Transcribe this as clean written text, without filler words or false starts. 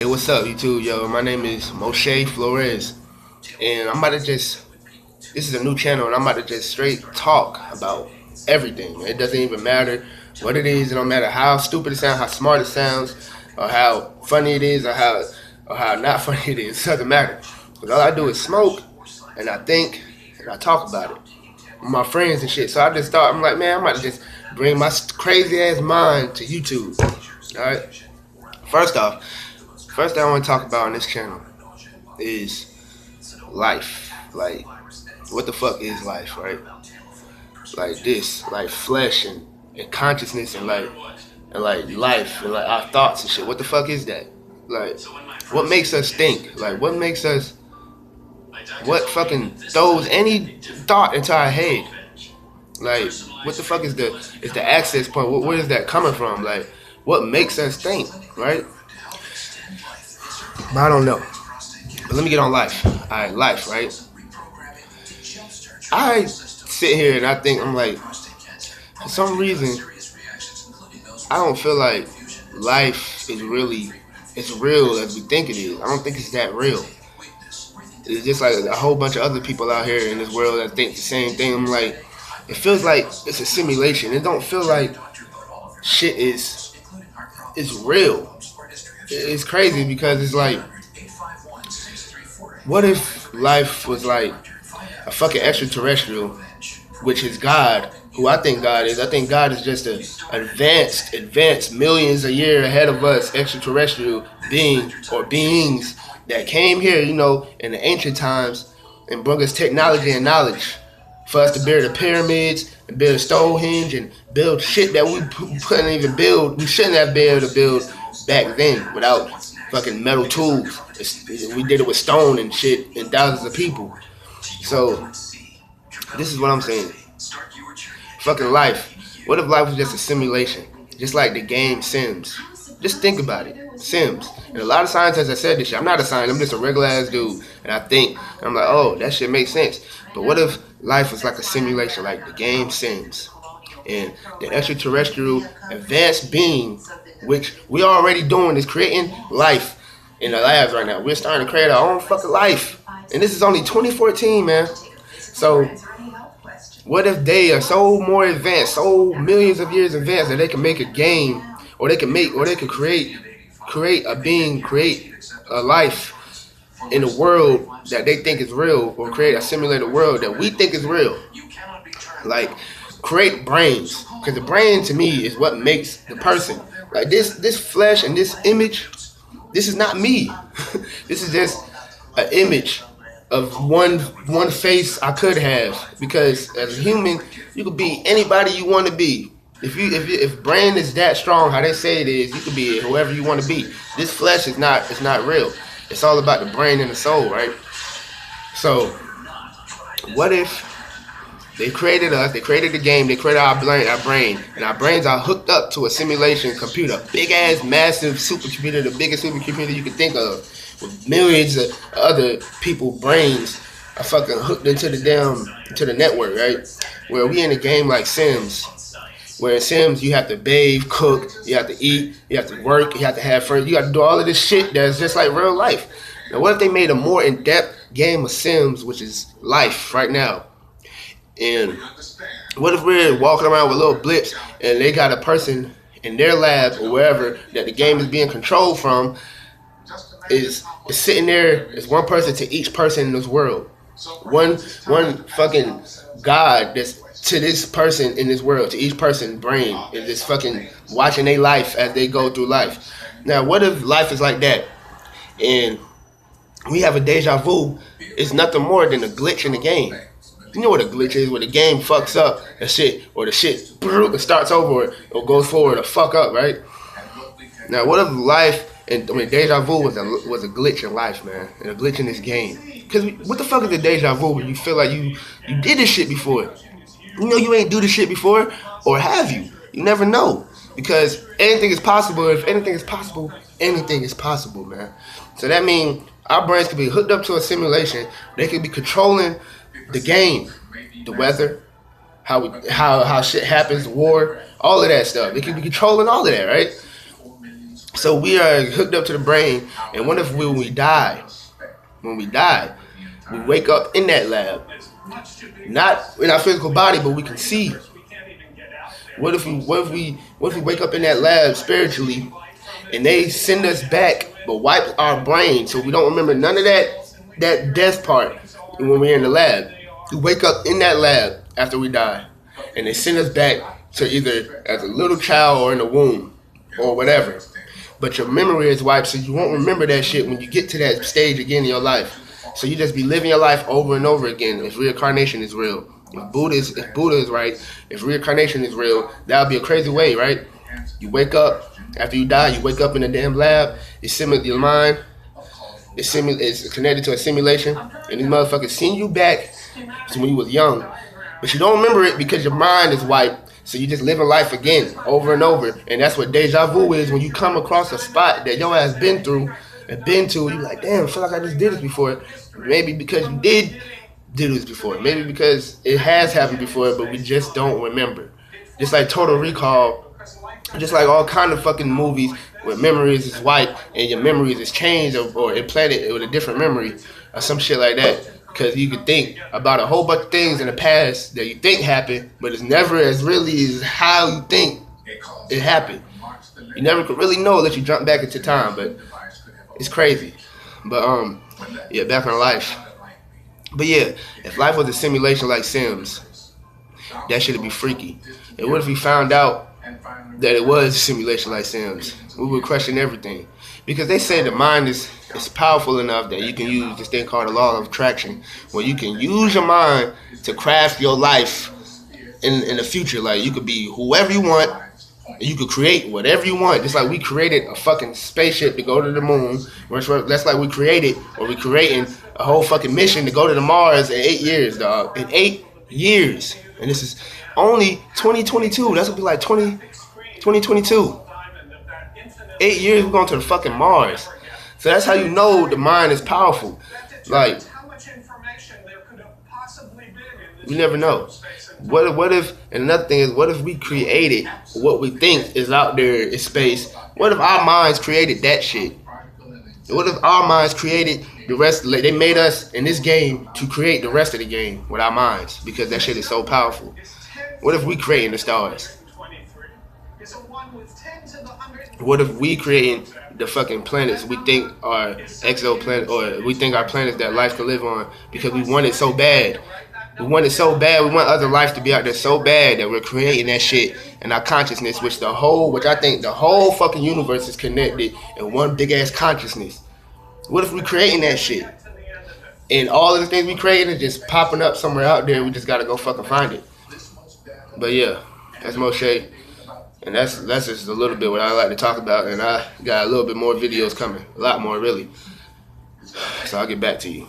Hey, what's up, YouTube? Yo, my name is Moshe Flores, and I'm about to just, this is a new channel, and I'm about to just straight talk about everything. It doesn't even matter what it is, it don't matter how stupid it sounds, how smart it sounds, or how funny it is, or how not funny it is. It doesn't matter. Because all I do is smoke, and I think, and I talk about it with my friends and shit. So I just thought, I'm like, man, I'm about to just bring my crazy ass mind to YouTube. Alright? First off, first thing I want to talk about on this channel is life. Like, what the fuck is life, right? Like this, like flesh and consciousness and like life and like our thoughts and shit. What the fuck is that? Like, what makes us think? Like, what fucking throws any thought into our head? Like, what the fuck is the access point? Where is that coming from? Like, what makes us think, right? But I don't know. But let me get on life. Alright, life, right? I sit here and I think, I'm like, for some reason, I don't feel like life is really as real as we think it is. I don't think it's that real. It's just like a whole bunch of other people out here in this world that think the same thing. I'm like, it feels like it's a simulation. It don't feel like shit is real. It's crazy because it's like, what if life was like a fucking extraterrestrial, which is God, who I think God is. I think God is just an advanced millions a year ahead of us extraterrestrial being or beings that came here, in the ancient times and brought us technology and knowledge for us to build the pyramids and build Stonehenge and build shit that we couldn't even build. We shouldn't have been able to build back then without fucking metal tools. We did it with stone and shit and thousands of people. So, this is what I'm saying. Fucking life. What if life was just a simulation? Just like the game Sims. Just think about it. Sims. And a lot of scientists have said this shit. I'm not a scientist. I'm just a regular ass dude. And I think, and I'm like, oh, that shit makes sense. But what if life was like a simulation, like the game Sims? And the extraterrestrial advanced being, which we already doing, is creating life in our labs right now. We're starting to create our own fucking life. And this is only 2014, man. So, what if they are so more advanced, so millions of years advanced, that they can make a game, or they can create a life in a world that they think is real, or create a simulated world that we think is real. Like, create brains, because the brain to me is what makes the person. Like this flesh and this image, this is not me. This is just an image of one face I could have, because as a human you could be anybody you want to be. If brain is that strong, how they say it is, you could be whoever you want to be. This flesh is not real. It's all about the brain and the soul, right? So what if they created us, they created the game, they created our brain, and our brains are hooked up to a simulation computer, big ass massive supercomputer, the biggest supercomputer you can think of, with millions of other people's brains are fucking hooked into the network, right? Where we in a game like Sims, where in Sims you have to bathe, cook, you have to eat, you have to work, you have to have friends, you have to do all of this shit that's just like real life. Now what if they made a more in-depth game of Sims, which is life right now? And what if we're walking around with little blips and they got a person in their lab or wherever that the game is being controlled from, is sitting there as one person to each person in this world. One fucking God that's to this person in this world, to each person's brain, is just fucking watching their life as they go through life. Now what if life is like that and we have a deja vu? It's nothing more than a glitch in the game. You know what a glitch is, where the game fucks up and shit, or the shit it starts over or goes forward or fuck up, right? Now what if life, and deja vu was a glitch in life, man, and a glitch in this game? Because what the fuck is a deja vu when you feel like you did this shit before? You know you ain't do this shit before, or have you? You never know, because anything is possible. If anything is possible, anything is possible, man. So that means our brains could be hooked up to a simulation. They could be controlling the game, the weather, how shit happens, war, all of that stuff. They could be controlling all of that, right? So we are hooked up to the brain, and what if when we die, we wake up in that lab, not in our physical body, but we can see. What if we wake up in that lab spiritually, and they send us back, but wipe our brain so we don't remember none of that death part when we're in the lab. We wake up in that lab after we die, and they send us back to either as a little child or in the womb or whatever. But your memory is wiped, so you won't remember that shit when you get to that stage again in your life. So you just be living your life over and over again. If reincarnation is real, if Buddha is right, if reincarnation is real, that would be a crazy way, right? You wake up after you die. You wake up in a damn lab. Your mind it's connected to a simulation, and these motherfuckers send you back to when you was young, but you don't remember it because your mind is wiped. So you just living life again over and over, and that's what deja vu is. When you come across a spot that your ass been through and been to, you like, damn, I feel like I just did this before. Maybe because you did this before. Maybe because it has happened before, but we just don't remember. Just like Total Recall, just like all kind of fucking movies where memories is wiped and your memories is changed or implanted with a different memory or some shit like that. Because you can think about a whole bunch of things in the past that you think happened, but it's never as really as how you think it happened. You never could really know unless you jump back into time, but it's crazy. But yeah, back on life. But yeah, if life was a simulation like Sims, that shit'd be freaky. And what if we found out that it was a simulation like Sims? We would question everything. Because they say the mind is powerful enough that you can use this thing called the law of attraction, where you can use your mind to craft your life in the future. Like, you could be whoever you want, and you could create whatever you want. Just like we created a fucking spaceship to go to the moon. That's like we creating a whole fucking mission to go to the Mars in 8 years, dog. In 8 years. And this is only 2022. That's gonna be like 2022. 8 years, we're going to the fucking Mars. So that's how you know the mind is powerful. Like, you never know. What if, and another thing is, what if we created what we think is out there in space? What if our minds created that shit? What if our minds created the rest? They made us in this game to create the rest of the game with our minds, because that shit is so powerful. What if we creating the stars? What if we creating the fucking planets we think are exoplanets, or we think are planets that life could live on, because we want it so bad. We want it so bad. We want other life to be out there so bad that we're creating that shit in our consciousness, which I think the whole fucking universe is connected in one big ass consciousness. What if we creating that shit? And all of the things we creating is just popping up somewhere out there. We just gotta go fucking find it. But yeah, that's Moshe. And that's just a little bit what I like to talk about. And I got a little bit more videos coming. A lot more, really. So I'll get back to you.